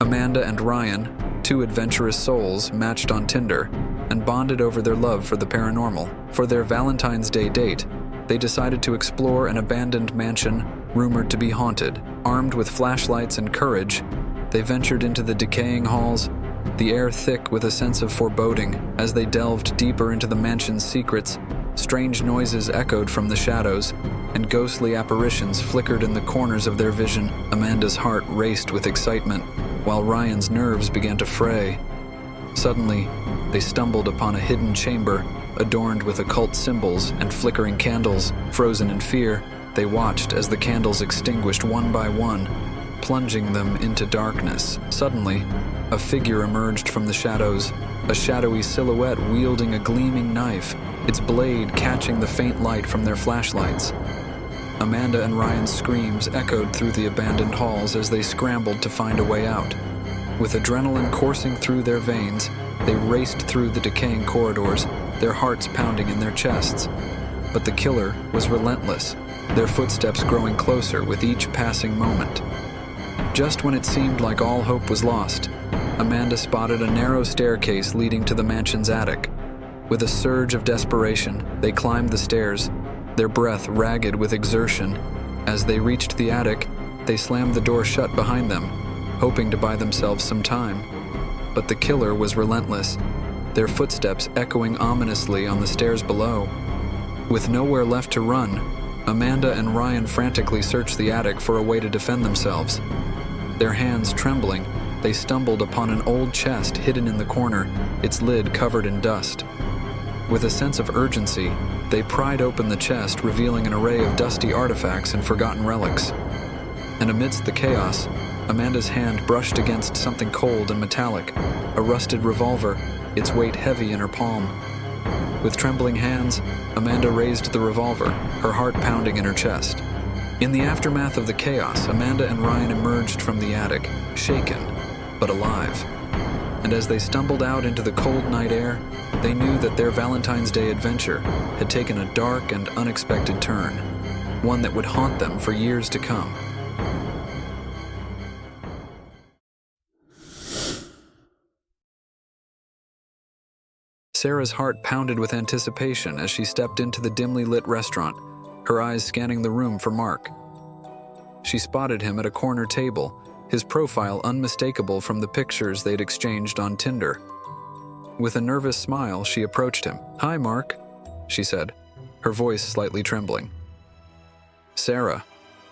Amanda and Ryan, two adventurous souls, matched on Tinder and bonded over their love for the paranormal. For their Valentine's Day date, they decided to explore an abandoned mansion rumored to be haunted. Armed with flashlights and courage, they ventured into the decaying halls, the air thick with a sense of foreboding. As they delved deeper into the mansion's secrets, strange noises echoed from the shadows, and ghostly apparitions flickered in the corners of their vision. Amanda's heart raced with excitement, while Ryan's nerves began to fray. Suddenly, they stumbled upon a hidden chamber, adorned with occult symbols and flickering candles. Frozen in fear, they watched as the candles extinguished one by one, plunging them into darkness. Suddenly, a figure emerged from the shadows, a shadowy silhouette wielding a gleaming knife, its blade catching the faint light from their flashlights. Amanda and Ryan's screams echoed through the abandoned halls as they scrambled to find a way out. With adrenaline coursing through their veins, they raced through the decaying corridors, their hearts pounding in their chests. But the killer was relentless, their footsteps growing closer with each passing moment. Just when it seemed like all hope was lost, Amanda spotted a narrow staircase leading to the mansion's attic. With a surge of desperation, they climbed the stairs, their breath ragged with exertion. As they reached the attic, they slammed the door shut behind them, hoping to buy themselves some time. But the killer was relentless, their footsteps echoing ominously on the stairs below. With nowhere left to run, Amanda and Ryan frantically searched the attic for a way to defend themselves. Their hands trembling, they stumbled upon an old chest hidden in the corner, its lid covered in dust. With a sense of urgency, they pried open the chest, revealing an array of dusty artifacts and forgotten relics. And amidst the chaos, Amanda's hand brushed against something cold and metallic, a rusted revolver, its weight heavy in her palm. With trembling hands, Amanda raised the revolver, her heart pounding in her chest. In the aftermath of the chaos, Amanda and Ryan emerged from the attic, shaken, but alive. And as they stumbled out into the cold night air, they knew that their Valentine's Day adventure had taken a dark and unexpected turn, one that would haunt them for years to come. Sarah's heart pounded with anticipation as she stepped into the dimly lit restaurant, her eyes scanning the room for Mark. She spotted him at a corner table, his profile unmistakable from the pictures they'd exchanged on Tinder. With a nervous smile, she approached him. "Hi, Mark," she said, her voice slightly trembling. "Sarah,"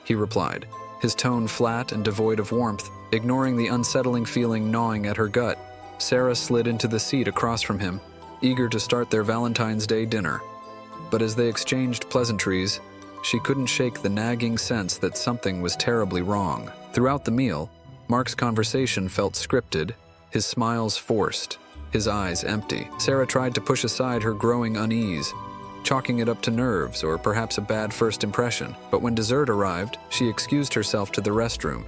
he replied, his tone flat and devoid of warmth. Ignoring the unsettling feeling gnawing at her gut, Sarah slid into the seat across from him, eager to start their Valentine's Day dinner. But as they exchanged pleasantries, she couldn't shake the nagging sense that something was terribly wrong. Throughout the meal, Mark's conversation felt scripted, his smiles forced, his eyes empty. Sarah tried to push aside her growing unease, chalking it up to nerves or perhaps a bad first impression. But when dessert arrived, she excused herself to the restroom,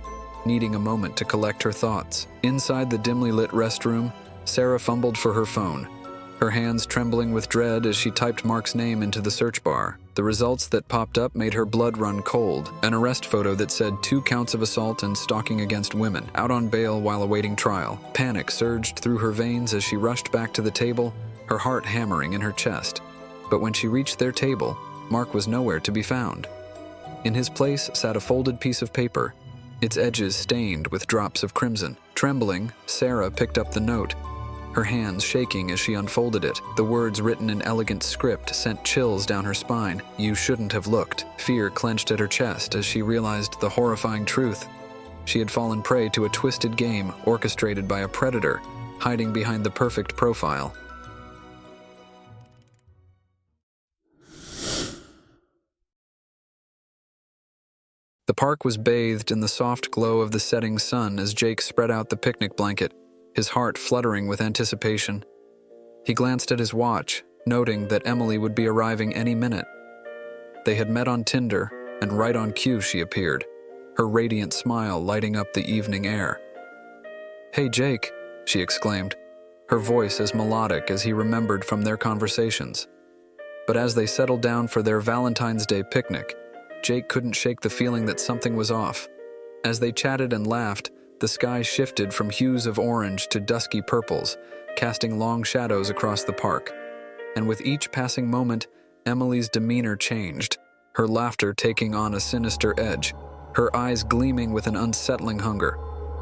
needing a moment to collect her thoughts. Inside the dimly lit restroom, Sarah fumbled for her phone, her hands trembling with dread as she typed Mark's name into the search bar. The results that popped up made her blood run cold. An arrest photo that said 2 counts of assault and stalking against women, out on bail while awaiting trial. Panic surged through her veins as she rushed back to the table, her heart hammering in her chest. But when she reached their table, Mark was nowhere to be found. In his place sat a folded piece of paper, its edges stained with drops of crimson. Trembling, Sarah picked up the note, her hands shaking as she unfolded it. The words written in elegant script sent chills down her spine. "You shouldn't have looked." Fear clenched at her chest as she realized the horrifying truth. She had fallen prey to a twisted game orchestrated by a predator, hiding behind the perfect profile. The park was bathed in the soft glow of the setting sun as Jake spread out the picnic blanket, his heart fluttering with anticipation. He glanced at his watch, noting that Emily would be arriving any minute. They had met on Tinder, and right on cue she appeared, her radiant smile lighting up the evening air. "Hey, Jake," she exclaimed, her voice as melodic as he remembered from their conversations. But as they settled down for their Valentine's Day picnic, Jake couldn't shake the feeling that something was off. As they chatted and laughed, The sky shifted from hues of orange to dusky purples, casting long shadows across the park. And with each passing moment, Emily's demeanor changed, her laughter taking on a sinister edge, her eyes gleaming with an unsettling hunger.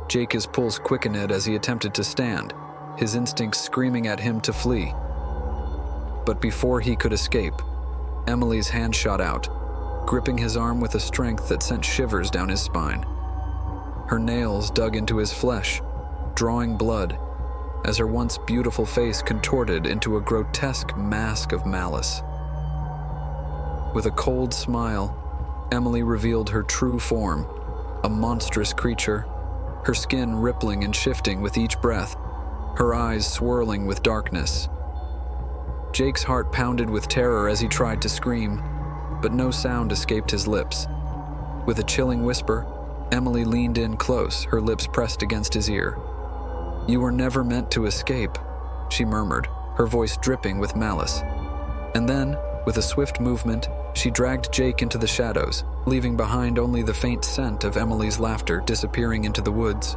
Jake's pulse quickened as he attempted to stand, his instincts screaming at him to flee. But before he could escape, Emily's hand shot out, gripping his arm with a strength that sent shivers down his spine. Her nails dug into his flesh, drawing blood, as her once beautiful face contorted into a grotesque mask of malice. With a cold smile, Emily revealed her true form, a monstrous creature, her skin rippling and shifting with each breath, her eyes swirling with darkness. Jake's heart pounded with terror as he tried to scream, but no sound escaped his lips. With a chilling whisper, Emily leaned in close, her lips pressed against his ear. "You were never meant to escape," she murmured, her voice dripping with malice. And then, with a swift movement, she dragged Jake into the shadows, leaving behind only the faint scent of Emily's laughter disappearing into the woods.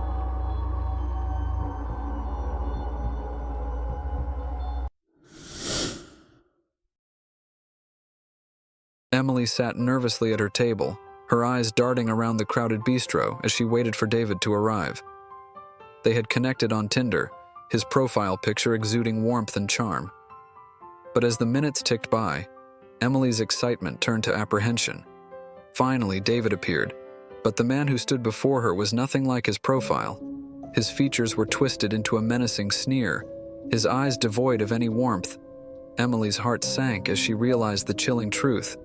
Emily sat nervously at her table, her eyes darting around the crowded bistro as she waited for David to arrive. They had connected on Tinder, his profile picture exuding warmth and charm. But as the minutes ticked by, Emily's excitement turned to apprehension. Finally, David appeared, but the man who stood before her was nothing like his profile. His features were twisted into a menacing sneer, his eyes devoid of any warmth. Emily's heart sank as she realized the chilling truth.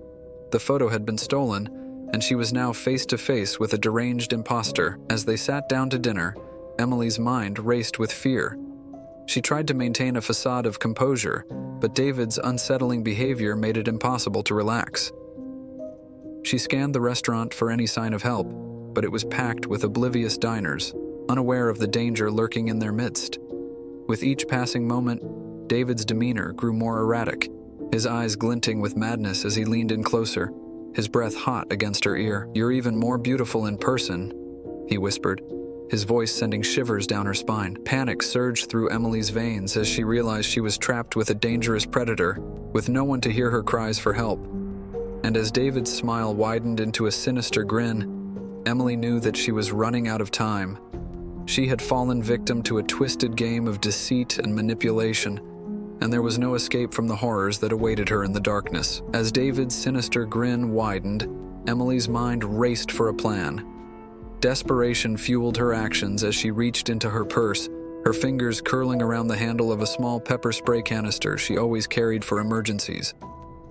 The photo had been stolen, and she was now face to face with a deranged imposter. As they sat down to dinner, Emily's mind raced with fear. She tried to maintain a facade of composure, but David's unsettling behavior made it impossible to relax. She scanned the restaurant for any sign of help, but it was packed with oblivious diners, unaware of the danger lurking in their midst. With each passing moment, David's demeanor grew more erratic, his eyes glinting with madness as he leaned in closer, his breath hot against her ear. "You're even more beautiful in person," he whispered, his voice sending shivers down her spine. Panic surged through Emily's veins as she realized she was trapped with a dangerous predator, with no one to hear her cries for help. And as David's smile widened into a sinister grin, Emily knew that she was running out of time. She had fallen victim to a twisted game of deceit and manipulation, and there was no escape from the horrors that awaited her in the darkness. As David's sinister grin widened, Emily's mind raced for a plan. Desperation fueled her actions as she reached into her purse, her fingers curling around the handle of a small pepper spray canister she always carried for emergencies.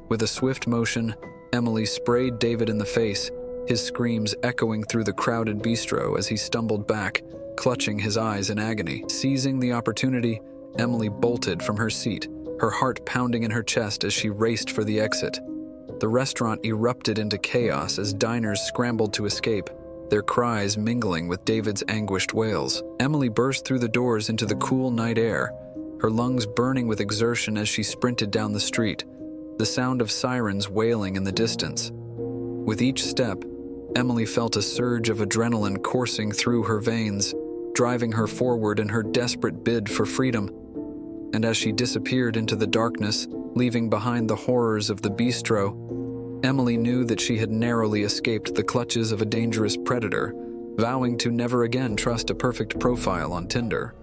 With a swift motion, Emily sprayed David in the face, his screams echoing through the crowded bistro as he stumbled back, clutching his eyes in agony. Seizing the opportunity, Emily bolted from her seat, her heart pounding in her chest as she raced for the exit. The restaurant erupted into chaos as diners scrambled to escape, their cries mingling with David's anguished wails. Emily burst through the doors into the cool night air, her lungs burning with exertion as she sprinted down the street, the sound of sirens wailing in the distance. With each step, Emily felt a surge of adrenaline coursing through her veins, driving her forward in her desperate bid for freedom. And as she disappeared into the darkness, leaving behind the horrors of the bistro, Emily knew that she had narrowly escaped the clutches of a dangerous predator, vowing to never again trust a perfect profile on Tinder.